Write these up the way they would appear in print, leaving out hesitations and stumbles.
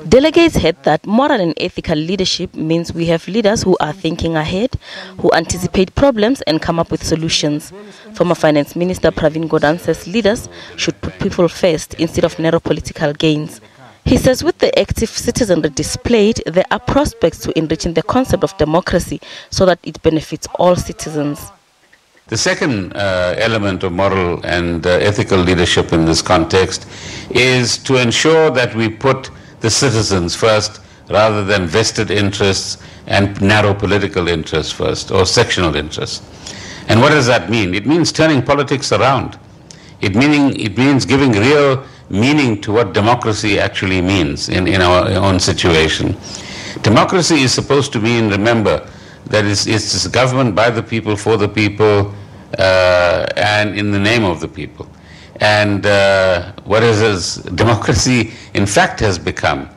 Delegates heard that moral and ethical leadership means we have leaders who are thinking ahead, who anticipate problems and come up with solutions. Former Finance Minister Pravin Gordhan says leaders should put people first instead of narrow political gains. He says with the active citizenry displayed, there are prospects to enriching the concept of democracy so that it benefits all citizens. The second element of moral and ethical leadership in this context is to ensure that we put the citizens first rather than vested interests and narrow political interests first or sectional interests. And what does that mean? It means turning politics around. It means giving real meaning to what democracy actually means in our own situation. Democracy is supposed to mean, remember, that it's government by the people, for the people, and in the name of the people. And what democracy in fact has become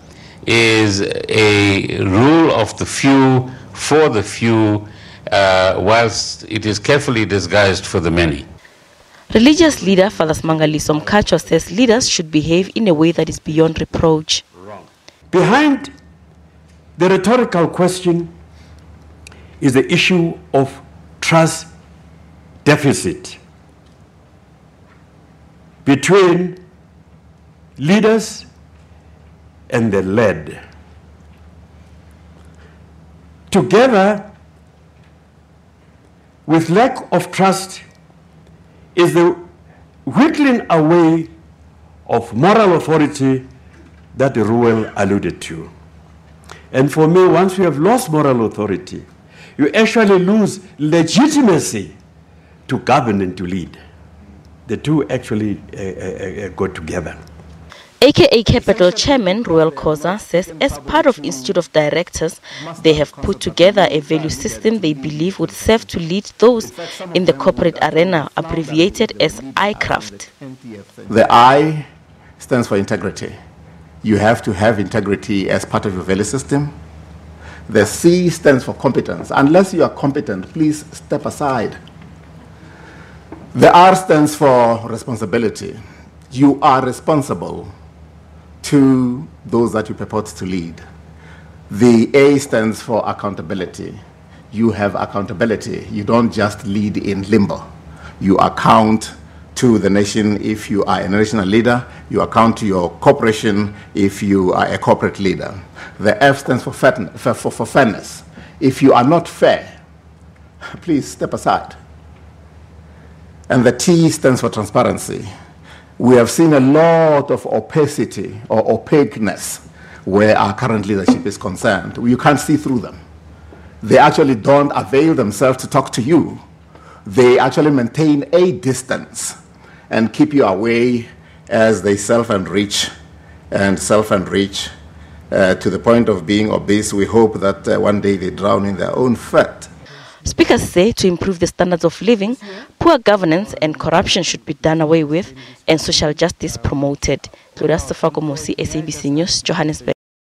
is a rule of the few, for the few, whilst it is carefully disguised for the many. Religious leader Father Smangaliso Mkhacho says leaders should behave in a way that is beyond reproach. Behind the rhetorical question is the issue of trust deficit between leaders and the led. Together with lack of trust is the whittling away of moral authority that Ruel alluded to. And for me, once we have lost moral authority, you actually lose legitimacy to govern and to lead. The two actually go together. AKA Capital Chairman Ruel Khoza says as part of Institute of Directors, they have put together a value system they believe would serve to lead those in the corporate arena, abbreviated as ICRAFT. The I stands for integrity. You have to have integrity as part of your value system. The C stands for competence. Unless you are competent, please step aside. The R stands for responsibility. You are responsible to those that you purport to lead. The A stands for accountability. You have accountability. You don't just lead in limbo. You account to the nation if you are a national leader. You account to your corporation if you are a corporate leader. The F stands for fairness. If you are not fair, please step aside. And the T stands for transparency. We have seen a lot of opacity or opaqueness where our current leadership is concerned. You can't see through them. They actually don't avail themselves to talk to you. They actually maintain a distance and keep you away as they self-enrich to the point of being obese. We hope that one day they drown in their own fat. Speakers say to improve the standards of living, poor governance and corruption should be done away with and social justice promoted. Gloria Mosi, SABC News, Johannesburg.